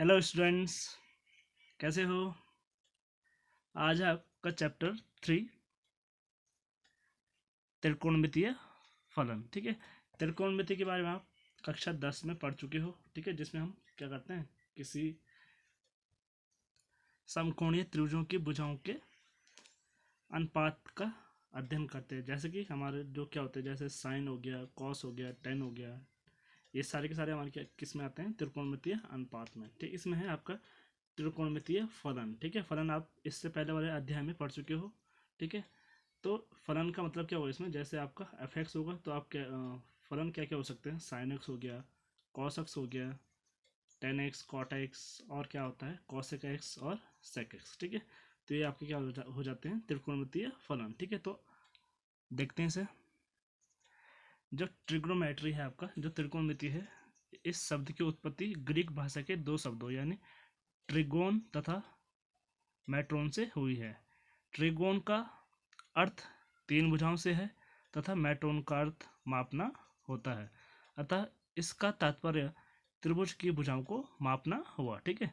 Hello students, कैसे हो। आज है आपका चैप्टर 3 त्रिकोणमितीय फलन। ठीक है, त्रिकोणमिति के बारे में आप कक्षा 10 में पढ़ चुके हो। ठीक है, जिसमें हम क्या करते हैं, किसी समकोणीय त्रिभुजों की भुजाओं के अनुपात का अध्ययन करते हैं। जैसे कि हमारे जो क्या होते हैं, जैसे साइन हो गया, कॉस हो गया, टेन हो गया, ये सारे के सारे हमारे क्या किस में आते हैं, त्रिकोणमितीय अनुपात में। ठीक, इसमें है आपका त्रिकोणमितीय फलन। ठीक है, फलन आप इससे पहले वाले अध्याय में पढ़ चुके हो। ठीक है, तो फलन का मतलब क्या होगा इसमें, जैसे आपका एफ एक्स होगा तो आप क्या फलन क्या क्या हो सकते हैं, साइन एक्स हो गया, कॉस एक्स हो गया, टेन एक्स, कॉट एक्स, और क्या होता है कॉसेक एक्स और सेक एक्स। ठीक है, तो ये आपके क्या हो जाते हैं, त्रिकोणमितीय फलन। ठीक है, तो देखते हैं इसे। जो ट्रिग्नोमेट्री है आपका, जो त्रिकोणमिति है, इस शब्द की उत्पत्ति ग्रीक भाषा के दो शब्दों यानी ट्रिगोन तथा मैट्रोन से हुई है। ट्रिगोन का अर्थ तीन भुजाओं से है तथा मैट्रोन का अर्थ मापना होता है, अतः इसका तात्पर्य त्रिभुज की भुजाओं को मापना हुआ। ठीक है,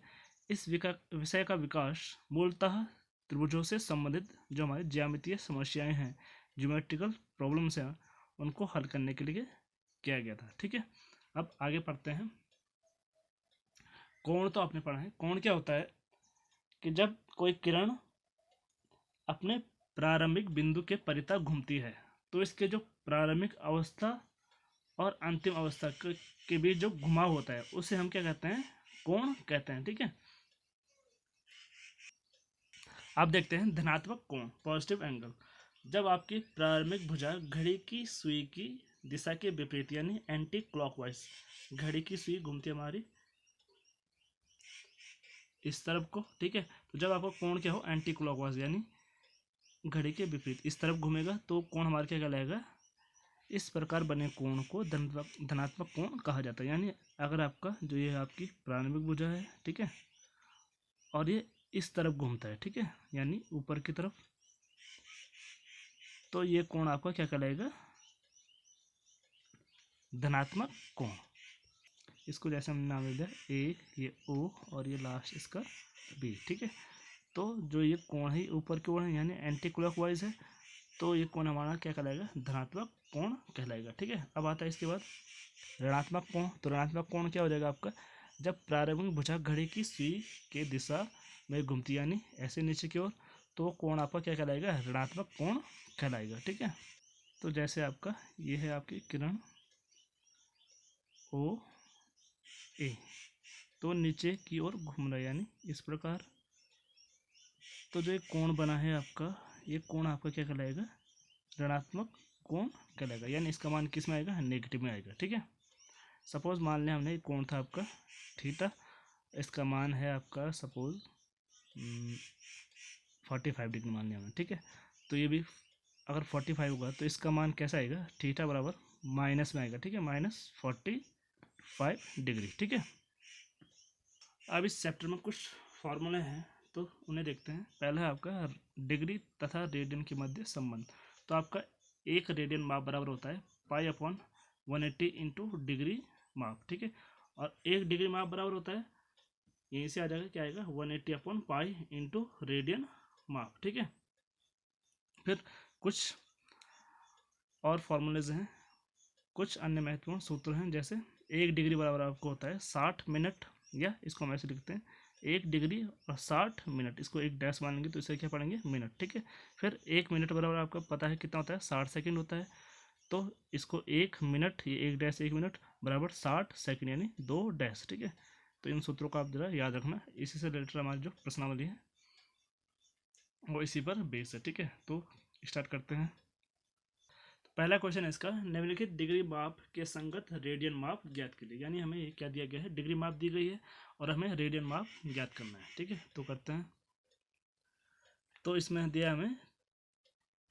इस विषय का विकास मूलतः त्रिभुजों से संबंधित जो हमारी ज्यामितीय समस्याएं हैं, ज्योमेट्रिकल प्रॉब्लम्स हैं, उनको हल करने के लिए किया गया था। ठीक है, अब आगे पढ़ते हैं। कोण तो आपने पढ़ा है। कोण क्या होता है कि जब कोई किरण अपने प्रारंभिक बिंदु के परितः घूमती है तो इसके जो प्रारंभिक अवस्था और अंतिम अवस्था के बीच जो घुमाव होता है उसे हम क्या कहते हैं, कोण कहते हैं। ठीक है, आप देखते हैं धनात्मक कोण, पॉजिटिव एंगल, जब आपकी प्रारंभिक भुजा घड़ी की सुई की दिशा के विपरीत यानी एंटी क्लॉकवाइज, घड़ी की सुई घूमती है हमारी इस तरफ को। ठीक है, तो जब आपका कोण क्या हो, एंटी क्लॉकवाइज यानी घड़ी के विपरीत इस तरफ घूमेगा तो कोण हमारा क्या कहलाएगा, इस प्रकार बने कोण को धनात्मक कोण कहा जाता है। यानी अगर आपका जो ये आपकी प्रारंभिक भुजा है, ठीक है, और ये इस तरफ घूमता है, ठीक है, यानी ऊपर की तरफ, तो ये कोण आपका क्या कहलाएगा, धनात्मक कोण। इसको जैसे हमने नाम दे दिया ए, ये ओ और ये लास्ट इसका बी। ठीक है, तो जो ये कोण है ऊपर की ओर है यानी एंटी क्लॉकवाइज है, तो ये कोण हमारा क्या कहलाएगा, धनात्मक कोण कहलाएगा। ठीक है, अब आता है इसके बाद ऋणात्मक कोण। तो ऋणात्मक कोण क्या हो जाएगा आपका, जब प्रारंभिक भुजा घड़ी की सुई के दिशा में घूमती यानी ऐसे नीचे की ओर, तो कोण आपका क्या कहलाएगा, ऋणात्मक कोण कहलाएगा। ठीक है, तो जैसे आपका ये है आपकी किरण ओ ए, तो नीचे की ओर घूम रहा है यानी इस प्रकार, तो जो एक कोण बना है आपका, ये कोण आपका क्या कहलाएगा, ऋणात्मक कोण कहलाएगा, यानी इसका मान किस में आएगा, नेगेटिव में आएगा। ठीक है, सपोज मान लें हमने कोण था आपका थीटा, इसका मान है आपका सपोज 45 डिग्री मान लिया हमने। ठीक है, तो ये भी अगर 45 होगा तो इसका मान कैसा आएगा, थीटा बराबर माइनस में आएगा। ठीक है, -45 डिग्री। ठीक है, अब इस चैप्टर में कुछ फॉर्मूले हैं तो उन्हें देखते हैं। पहला है आपका डिग्री तथा रेडियन के मध्य संबंध। तो आपका एक रेडियन माप बराबर होता है π/180 इंटू डिग्री माप। ठीक है, और एक डिग्री माप बराबर होता है, यहीं से आ जाएगा क्या आएगा, 180/π इंटू रेडियन माप। ठीक है, फिर कुछ और फॉर्मूलेज हैं, कुछ अन्य महत्वपूर्ण सूत्र हैं, जैसे एक डिग्री बराबर आपको होता है 60 मिनट, या इसको हम ऐसे लिखते हैं 1 डिग्री और 60 मिनट, इसको एक डैश मान लेंगे तो इसे क्या पढ़ेंगे, मिनट। ठीक है, फिर 1 मिनट बराबर आपको पता है कितना होता है, 60 सेकंड होता है, तो इसको 1 मिनट, ये एक डैश 1 मिनट बराबर 60 सेकंड यानी 2 डैश। ठीक है, तो इन सूत्रों को आप जरा याद रखना, इसी से रिलेटेड हमारी जो प्रश्नावली है वो इसी पर बेस है। ठीक है, तो स्टार्ट करते हैं। पहला क्वेश्चन है इसका, निम्नलिखित डिग्री माप के संगत रेडियन माप ज्ञात कीजिए। यानी हमें ये क्या दिया गया है, डिग्री माप दी गई है और हमें रेडियन माप ज्ञात करना है। ठीक है, तो करते हैं। तो इसमें दिया हमें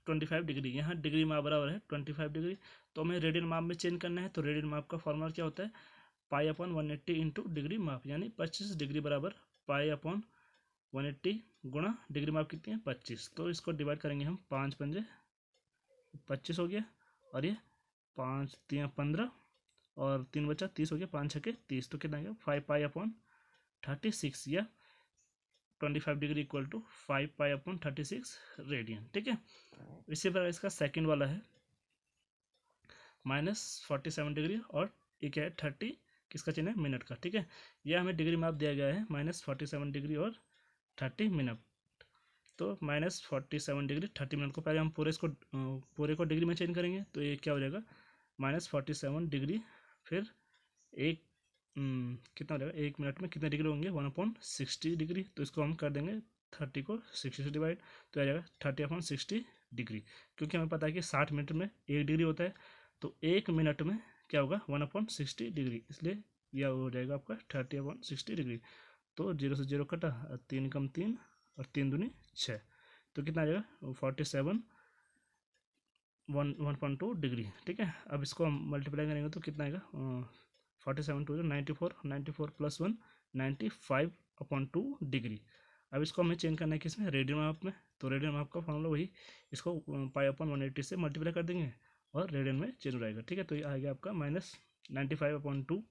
25 डिग्री, यहाँ डिग्री माप बराबर है 25 डिग्री, तो हमें रेडियन माप में चेंज करना है। तो रेडियन माप का फॉर्मूला क्या होता है, π/180 इंटू डिग्री माप, यानी 25 डिग्री बराबर π/180 गुणा डिग्री माप कितनी है, 25। तो इसको डिवाइड करेंगे हम, 5×5 = 25 हो गया, और ये 5×3 = 15 और 3 बचा 30 हो गया, 5×6 = 30, तो कितना आएगा 5π/180 36 या 25 degree equal to 5 pi upon 36 radian. ठीक है, इसी प्रकार इसका सेकंड वाला है -47 डिग्री और ये क्या है 30, किसका चिन्ह है मिनट का। ठीक है, यह हमें डिग्री माप दिया गया है -47 डिग्री और 30 मिनट। तो -47 डिग्री 30 मिनट को पहले हम पूरे को डिग्री में चेंज करेंगे, तो ये क्या हो जाएगा -47 डिग्री, फिर एक कितना हो जाएगा, 1 मिनट में कितने डिग्री होंगे 1/60 डिग्री। तो इसको हम कर देंगे 30 को 60 से डिवाइड, तो आ जाएगा 30/60 डिग्री। क्योंकि हमें पता है कि 60 मिनट में 1 डिग्री होता है, तो 1 मिनट में क्या होगा 1/60 डिग्री, इसलिए यह हो जाएगा आपका 30/60 डिग्री। तो 0 से 0 कटा, 3 कम 3 और 3 दूनी 6, तो कितना आ जाएगा 47 1.2 डिग्री। ठीक है, अब इसको हम मल्टीप्लाई करेंगे तो कितना आएगा 47 टू 94, 94 प्लस 1 95/2 डिग्री। अब इसको हमें चेंज करना है किसमें, रेडियन माप में। तो रेडियन माप का फॉर्मूला वही, इसको पाई/180 से मल्टीप्लाई कर देंगे और रेडियन में चेंज हो जाएगा। ठीक है, तो ये आ गया आपका -95/2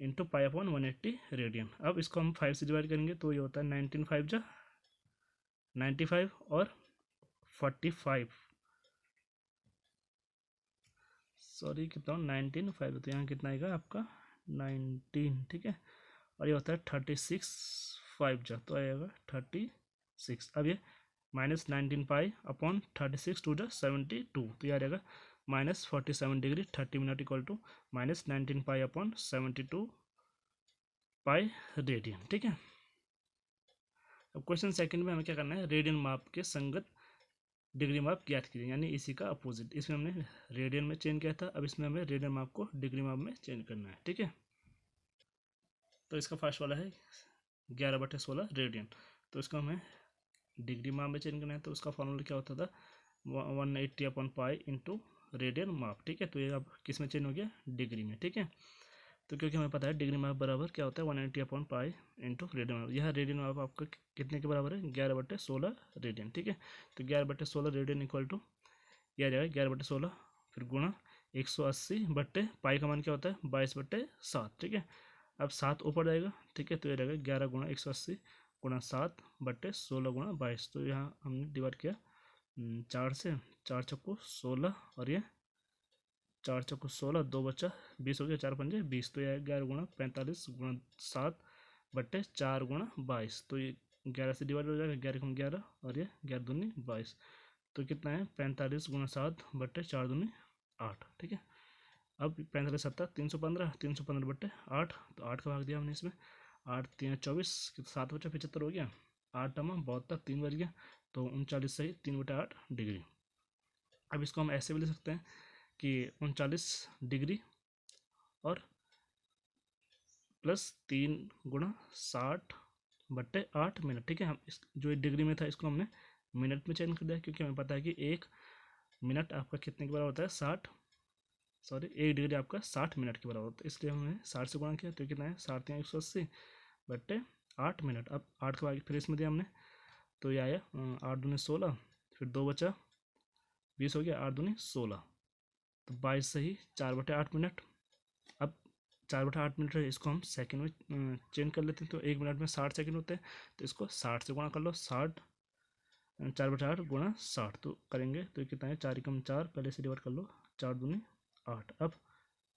इंटू पाई/180 रेडियन। अब इसको हम 5 से डिवाइड करेंगे तो ये होता है 19 5 जा 95 और 45, सॉरी कितना 19 5, तो यहाँ कितना आएगा आपका 19। ठीक है, और ये होता है 36 5 जा, तो आएगा 36। अब ये -19 पाई अपॉन 36 टू जा 72, तो ये आ जाएगा -47 degree 30 minute equal to -19 pi upon 72 pi radian. ठीक है, अब क्वेश्चन सेकंड में हमें क्या करना है, रेडियन माप के संगत डिग्री माप ज्ञात कीजिए, यानी इसी का अपोजिट। इसमें हमने रेडियन में चेंज किया था, अब इसमें हमें रेडियन माप को डिग्री माप में चेंज करना है। ठीक है, तो इसका फर्स्ट वाला है 11/16 रेडियन, तो इसको हमें डिग्री माप में चेंज करना है। तो उसका फॉर्मूला क्या होता था 180/पाई इंटू रेडियन माप। ठीक है, तो ये अब किस में चेंज हो गया, डिग्री में। ठीक है, तो क्योंकि हमें पता है डिग्री माप बराबर क्या होता है 180/पाई इंटू रेडियन माप। यह रेडियन माप आपका कितने के बराबर है 11/16 रेडियन। ठीक है, तो 11/16 रेडियन इक्वल टू यह आ जाएगा 11/16 फिर गुणा 180/पाई का मान क्या होता है 22/7। ठीक है, अब 7 ऊपर जाएगा। ठीक है, तो ये रहेगा 11 गुणा 180 गुणा 7/16 गुणा 22। तो यहाँ हमने डिवाइड किया 4 से, 4 चक्कू 16 और ये 4 चक्कू 16, 2 बचा 20 हो गया, 4 पंजे 20, तो यह 11 गुणा 45 गुणा 7/4 गुणा 22। तो ये 11 से डिवाइड हो जाएगा, 11 कम 11 और ये 11 दूनी 22, तो कितना है 45 गुणा 7/4 दूनी 8। ठीक है, अब 45 7 315, 315/8, तो 8 का भाग दिया हमने इसमें, 8 3 24, 7 बचा 75 हो गया, 8 72, 3 बच गया, तो 39 सही 3/8 डिग्री। अब इसको हम ऐसे भी लिख सकते हैं कि 39 डिग्री और प्लस 3 गुणा 60/8 मिनट। ठीक है, हम इस जो डिग्री में था इसको हमने मिनट में चेंज कर दिया, क्योंकि हमें पता है कि 1 मिनट आपका कितने के बराबर होता है 60, सॉरी 1 डिग्री आपका 60 मिनट के बराबर होता है, इसलिए हमने 60 से गुणा किया, तो कितना है 60 या 180/8 मिनट। अब 8 का भाग फिर इसमें दिया हमने, तो ये आया 8 दूनी 16, फिर 2 बचा 20 हो गया, 8 दूनी 16, तो 22 सही 4/8 मिनट। अब 4/8 मिनट है, इसको हम सेकंड में चेंज कर लेते हैं, तो 1 मिनट में 60 सेकंड होते हैं, तो इसको 60 से गुणा कर लो, 60 4/8 गुणा 60, तो करेंगे तो कितना है 4 कम 4, पहले से डिवाइड कर लो, 4 दूनी 8। अब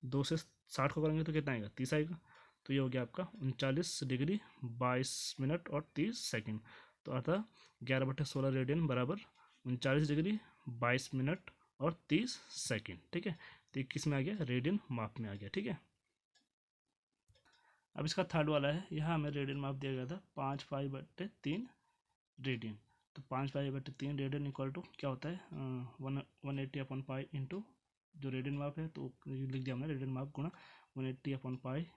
2 से 60 को करेंगे तो कितना आएगा 30 आएगा, तो ये हो गया आपका 39 डिग्री 22 मिनट और 30 सेकंड। तो अतः 11/16 रेडियन बराबर 39 डिग्री 22 मिनट और 30 सेकंड। ठीक है, तो किस में आ गया रेडियन माप में आ गया। ठीक है, अब इसका थर्ड वाला है, यहाँ हमें रेडियन माप दिया गया था 5π/3 रेडियन। तो 5π/3 रेडियन इक्वल टू क्या होता है 180/पाई इंटू जो रेडियन माप है, तो लिख दिया हमने रेडियन माप गुणा 180/पाई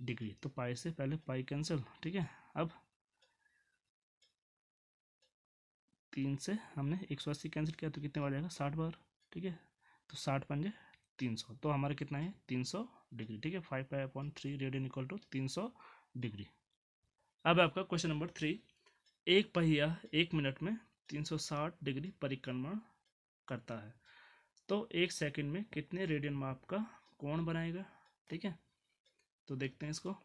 डिग्री। तो पाई से पहले पाई कैंसिल। ठीक है, अब 3 से हमने 180 कैंसिल किया, तो कितने बार जाएगा 60 बार। ठीक है, तो 60 पंजे 300, तो हमारा कितना है 300 डिग्री। ठीक है, 5π/3 रेडियन इक्वल टू 300 डिग्री। अब आपका क्वेश्चन नंबर 3, एक पहिया 1 मिनट में 360 डिग्री परिक्रमा करता है, तो 1 सेकंड में कितने रेडियन माप का कोण बनाएगा। ठीक है, तो देखते हैं इसको।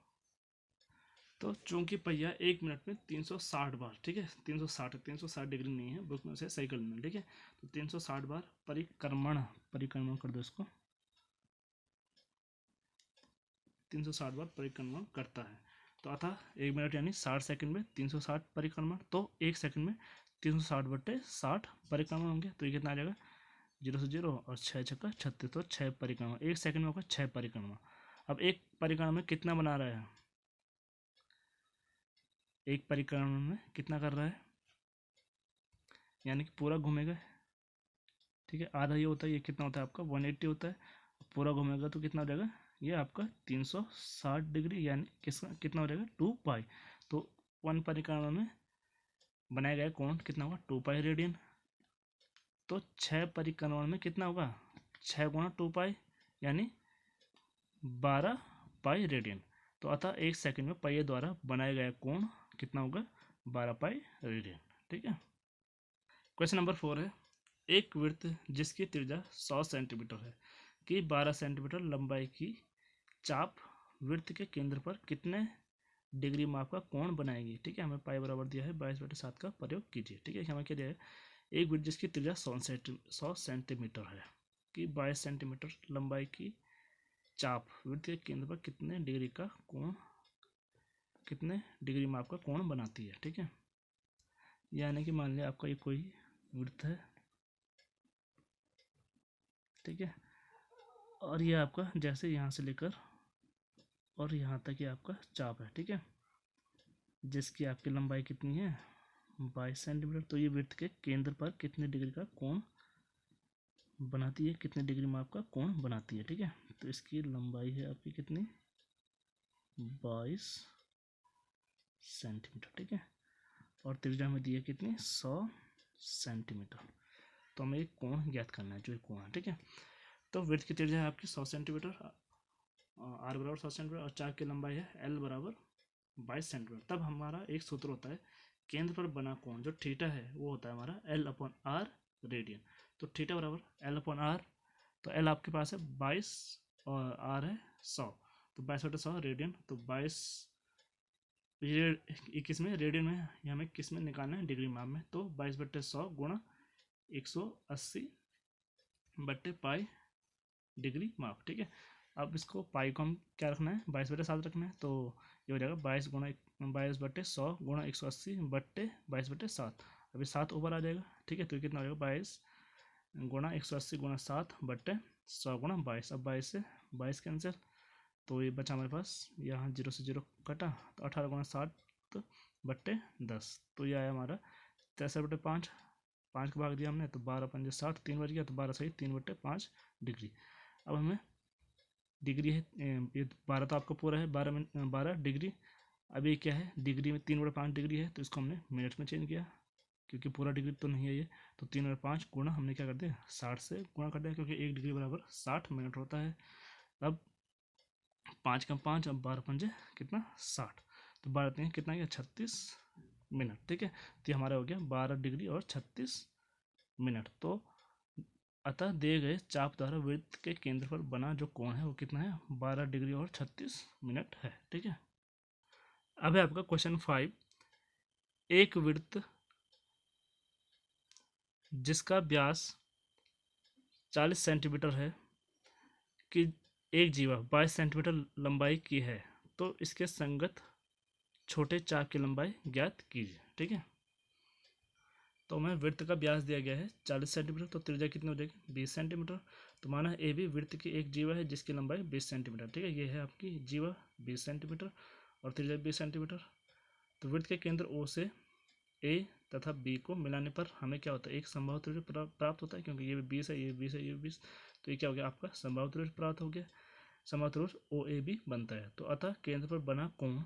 तो चूंकि पहिया 1 मिनट में 360 बार, ठीक है 360 डिग्री नहीं है, बुक में से सही कर लेना, ठीक है। तो 360 बार परिक्रमण कर दो इसको, 360 बार परिक्रमण करता है। तो अतः 1 मिनट यानी 60 सेकंड में 360 परिक्रमण, तो 1 सेकंड में 360/60 परिक्रमण होंगे। तो ये कितना आ जाएगा, 0 से 0 और 6 छक्का 36, तो 6 परिक्रमण 1 सेकंड में होगा, 6 परिक्रमण। अब एक परिक्रमण में कितना बना रहा है, एक परिक्रमण में कितना कर रहा है, यानी कि पूरा घूमेगा, ठीक है। आधा ये होता है, ये कितना होता है आपका 180 होता है, पूरा घूमेगा तो कितना हो जाएगा, ये आपका 360 डिग्री, यानी कितना हो जाएगा 2 पाई। तो 1 परिक्रमण में बनाया गया कोण कितना होगा 2 पाई रेडियन। तो 6 परिक्रमण में कितना होगा, 6 गुणा 2 पाई यानी 12 पाई रेडियन। तो अतः 1 सेकंड में पहिए द्वारा बनाया गया कोण कितना होगा, 12 पाई रेडियन, ठीक है। क्वेश्चन नंबर 4 है, एक वृत्त जिसकी त्रिज्या 100 सेंटीमीटर है कि 12 सेंटीमीटर लंबाई की चाप वृत्त के केंद्र पर कितने डिग्री माप का कोण बनाएगी, ठीक है। हमें पाई बराबर दिया है 22/7 का प्रयोग कीजिए, ठीक है। हमें क्या दिया है, एक वृत्त जिसकी त्रिज्या 100 सेंटीमीटर है कि 22 सेंटीमीटर लंबाई की चाप वृत्त के केंद्र पर कितने डिग्री का कोण, कितने डिग्री माप का कोण बनाती है, ठीक है। यानी कि मान लिया आपका ये कोई वृत्त है, ठीक है, और ये आपका जैसे यहाँ से लेकर और यहाँ तक ये आपका चाप है, ठीक है, जिसकी आपकी लंबाई कितनी है 22 सेंटीमीटर। तो ये वृत्त के केंद्र पर कितने डिग्री का कोण बनाती है, कितने डिग्री माप का कोण बनाती है, ठीक है। तो इसकी लंबाई है आपकी कितनी 22 सेंटीमीटर, ठीक है, और त्रिज्या में दी है कितनी 100 सेंटीमीटर। तो हमें एक कोण ज्ञात करना है, जो एक कोण है, ठीक है। तो वृत्त की त्रिज्या है आपकी 100 सेंटीमीटर, आर बराबर 100 सेंटीमीटर, और चाप की लंबाई है एल बराबर 22 सेंटीमीटर। तब हमारा एक सूत्र होता है, केंद्र पर बना कोण जो थीटा है वो होता है हमारा L/R रेडियन। तो थीटा बराबर L/R, तो L आपके पास है 22 और R है 100, तो 22/100 रेडियन। तो 22 ये किस में रेडियन में, ये हमें किस में निकालना है डिग्री माप में। तो 22/100 गुणा 180/पाई डिग्री माप, ठीक है। अब इसको पाई को हम क्या रखना है 22/7 रखना है, तो ये हो जाएगा 22/100 गुणा 180/22/7। अभी 7 ऊपर आ जाएगा, ठीक है। तो कितना हो जाएगा 22 गुणा 180 गुणा 7/100 गुणा 22। अब 22 से 22 कैंसिल, तो ये बचा हमारे पास, यहाँ 0 से 0 कटा, तो 18 गुणा 7/10। तो ये आया हमारा 63/5, 5 का भाग दिया हमने, तो 12×5 = 60, 3 बच गया, तो 12 सही 3/5 डिग्री। अब हमें डिग्री है, ये 12 तो आपका पूरा है, 12 डिग्री। अब ये क्या है, डिग्री में 3/5 डिग्री है, तो इसको हमने मिनट में चेंज किया, क्योंकि पूरा डिग्री तो नहीं है ये। तो 3/5 गुणा हमने क्या कर दिया 60 से गुणा कर दिया, क्योंकि 1 डिग्री बराबर 60 मिनट होता है। अब 5 का 5, अब 12×5 कितना 60, तो 12 कितना गया 36 मिनट, ठीक है। तो ये हमारा हो गया 12 डिग्री और 36 मिनट। तो अतः दिए गए चाप द्वारा वृत्त के केंद्र पर बना जो कोण है वो कितना है 12 डिग्री और 36 मिनट है, ठीक है। अब है आपका क्वेश्चन 5, एक वृत्त जिसका व्यास 40 सेंटीमीटर है कि एक जीवा 22 सेंटीमीटर लंबाई की है, तो इसके संगत छोटे चाप की लंबाई ज्ञात कीजिए, ठीक है। तो हमें वृत्त का व्यास दिया गया है 40 सेंटीमीटर, तो त्रिज्या कितनी हो जाएगी 20 सेंटीमीटर। तो माना ए भी वृत्त की एक जीवा है जिसकी लंबाई 20 सेंटीमीटर, ठीक है। ये है आपकी जीवा 20 सेंटीमीटर और त्रिज्या 20 सेंटीमीटर। तो वृत्त के केंद्र ओ से ए तथा बी को मिलाने पर हमें क्या होता है, एक संभावित त्रिज्या प्राप्त होता है, क्योंकि ये 20 है, ये 20 है, ये 20। तो ये क्या हो गया आपका संभावित त्रिज्या प्राप्त हो गया, संभावित त्रिभुज ओ ए बी बनता है। तो अतः केंद्र पर बना कोण,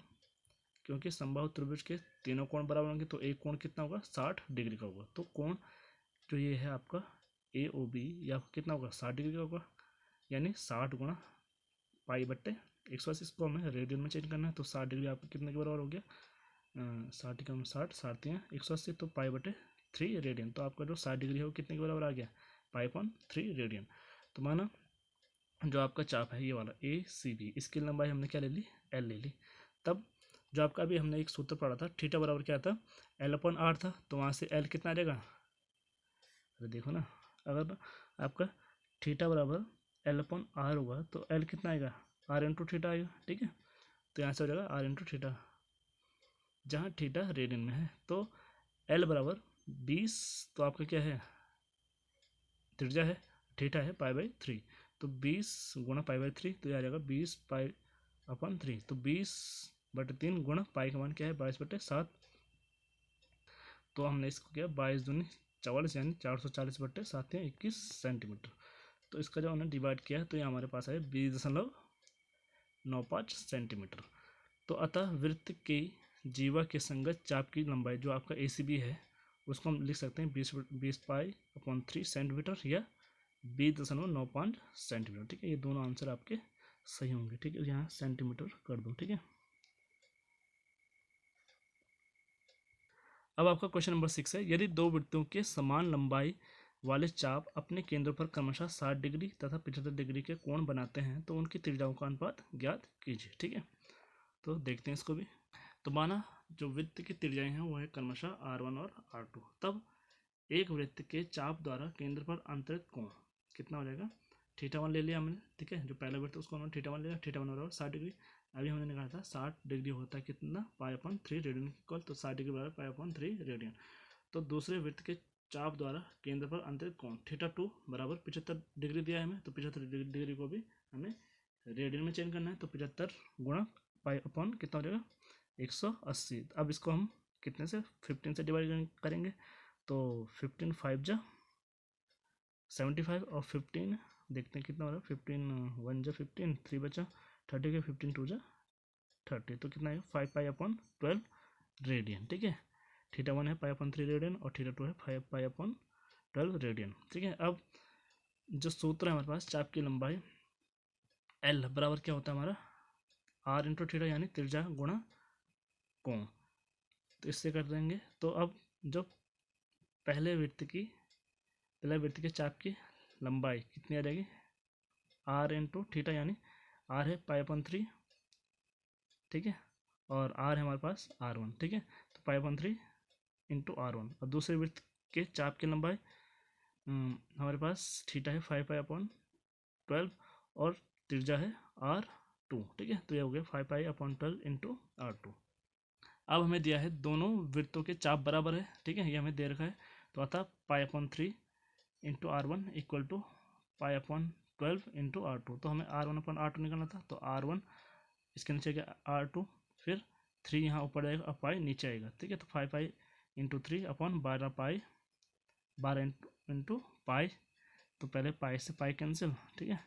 क्योंकि संभावित त्रिभुज के तीनों कोण बराबर होंगे, तो एक कोण कितना होगा 60 डिग्री का होगा। तो कोण जो ये है आपका ए ओ बी, या कितना होगा 60 डिग्री का होगा, यानी 60 गुणा पाई/180। इसको हमें रेडियन में चेंज करना है, तो 60 डिग्री आपको कितने के बराबर हो गया 60 का 60, 60×3 तो पाई/3 रेडियन। तो आपका जो 60 डिग्री है वो कितने के बराबर आ गया पाई/3 रेडियन। तो माना जो आपका चाप है ये वाला ए सी बी, इसकी लंबाई हमने क्या ले ली एल ले ली। तब जो आपका अभी हमने एक सूत्र पढ़ा था, थीटा बराबर क्या था, L/R था, तो वहाँ से L कितना आ जाएगा, अरे देखो ना, अगर आपका थीटा बराबर L/R होगा तो L कितना आएगा, R इंटू थीटा आएगा, ठीक है। तो यहाँ से हो जाएगा R इंटू थीटा, जहाँ थीटा रेडियन में है। तो L बराबर 20, तो आपका क्या है, त्रिज्या है, थीटा है π/3, तो 20 गुणा π/3, तो यह आ जाएगा 20π/3, तो 20/3 गुणा पाई का मान क्या है 22/7, तो हमने इसको किया 22 दूनी 44, यानी 440/7 या 21 सेंटीमीटर। तो इसका जो हमने डिवाइड किया है तो ये हमारे पास है 20.95 सेंटीमीटर। तो अतः वृत्त की जीवा के संगत चाप की लंबाई जो आपका ACB है उसको हम लिख सकते हैं 20π/3 सेंटीमीटर या 20.95 सेंटीमीटर, ठीक है। ये दोनों आंसर आपके सही होंगे, ठीक है। यहाँ सेंटीमीटर कर दो, ठीक है। अब आपका क्वेश्चन नंबर 6 है, यदि दो वृत्तों के समान लंबाई वाले चाप अपने केंद्रों पर क्रमशः 60 डिग्री तथा 75 डिग्री के कोण बनाते हैं तो उनकी त्रिज्याओं का अनुपात ज्ञात कीजिए, ठीक है। तो देखते हैं इसको भी। तो माना जो वृत्त की त्रिज्याएं हैं वो है क्रमशः R1 और R2, तब एक वृत्त के चाप द्वारा केंद्र पर अंतरित कोण कितना हो जाएगा, θ1 ले लिया हमने, ठीक है। जो पहला वृत्त उसको हमने θ1 ले लिया, θ1 बराबर 60 डिग्री। अभी हमने निकाला था 60 डिग्री होता है कितना, π/3 रेडियन इक्वल, तो 60 डिग्री बराबर π/3 रेडियन। तो दूसरे वृत्त के चाप द्वारा केंद्र पर अंतरित कोण θ2 बराबर 75 डिग्री दिया है हमें, तो 75 डिग्री को भी हमें रेडियन में चेंज करना है, तो 75 गुणा π/, कितना हो जाएगा 180। अब इसको हम कितने से 15 से डिवाइड करेंगे, तो 15 5 जा 75 और 15 देखते हैं कितना हो रहा है, 15 1 जा 15, 3 बचा 30 के 15 2 जा 30, तो कितना है 5π/12 रेडियन, ठीक है। θ1 है π/3 रेडियन और θ2 है 5π/12 रेडियन, ठीक है। अब जो सूत्र है हमारे पास चाप की लंबाई L बराबर क्या होता है हमारा R इंटू थीटा, यानी त्रिज्या गुणा कोण, तो इससे कर देंगे। तो अब जो पहले वृत्त के चाप की लंबाई कितनी आ जाएगी, R इंटू थीटा, यानी R है π/3, ठीक है, और R है हमारे पास R1, ठीक है। तो π/3 इंटू R1, और दूसरे वृत्त के चाप की लंबाई हमारे पास थीटा है 5π/12 और त्रिज्या है R2, ठीक है। तो यह हो गया 5π/12 इंटू R2। अब हमें दिया है दोनों वृत्तों के चाप बराबर है, ठीक है, ये हमें दे रखा है। तो अतः π/3 into R1 equal to π/12 into R2, तो हमें R1/R2 निकालना था, तो R1 इसके नीचे गया R2, फिर 3 यहाँ ऊपर जाएगा और पाई नीचे आएगा, ठीक है। तो 5π इंटू 3/12 पाई, 12 इंटू पाई, तो पहले पाई से पाई कैंसिल, ठीक है।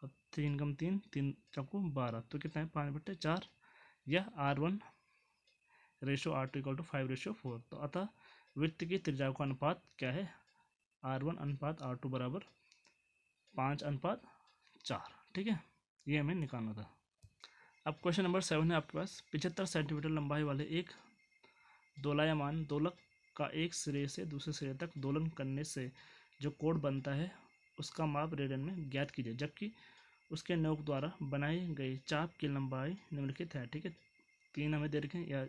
अब 3 कम 3, 3 चौको 12, तो कितना है 5/4, यह R1 ratio R2 equal to 5/4। तो अतः वृत्त की त्रिज्याओं का अनुपात क्या है, R1/R2 बराबर 5/4, ठीक है। ये हमें निकालना था। अब क्वेश्चन नंबर 7 है आपके पास, 75 सेंटीमीटर लंबाई वाले एक दोलायमान दोलक का एक सिरे से दूसरे सिरे तक दोलन करने से जो कोण बनता है उसका माप रेडियन में ज्ञात कीजिए, जबकि उसके नोक द्वारा बनाई गई चाप की लंबाई निम्नलिखित है, ठीक है। 3 हमें दे रखे हैं, या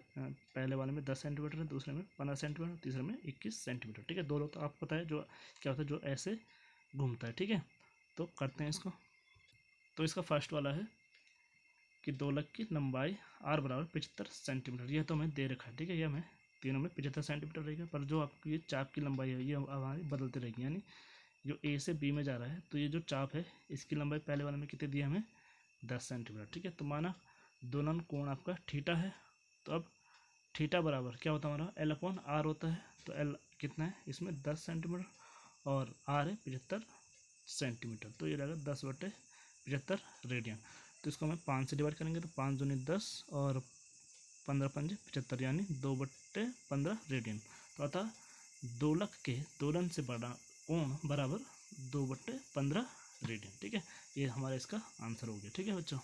पहले वाले में 10 सेंटीमीटर है, दूसरे में 15 सेंटीमीटर, तीसरे में 21 सेंटीमीटर, ठीक है। दो लोग तो आपको पता है जो क्या होता है, जो ऐसे घूमता है, ठीक है। तो करते हैं इसको। तो इसका फर्स्ट वाला है कि दोलक की लंबाई R बराबर 75 सेंटीमीटर, यह तो हमें दे रखा है, ठीक है। ये हमें तीनों में 75 सेंटीमीटर रहेगा, पर जो आपकी ये चाप की लंबाई है ये हमारी बदलती रहेगी, यानी जो A से B में जा रहा है तो ये जो चाप है इसकी लंबाई पहले वाले में कितनी दी है हमें 10 सेंटीमीटर, ठीक है। तो माना दोलन कोण आपका थीटा है, तो अब थीटा बराबर क्या होता है हमारा L/R होता है, तो L कितना है इसमें 10 सेंटीमीटर और R है 75 सेंटीमीटर, तो ये रहेगा 10/75 रेडियन। तो इसको हमें 5 से डिवाइड करेंगे, तो 5 दूनी 10 और 15 पंजे 75, यानी 2/15 रेडियन। तो अतः दोलक के दोलन से बड़ा कोण बराबर 2/15 रेडियन, ठीक है। ये हमारा इसका आंसर हो गया, ठीक है बच्चों।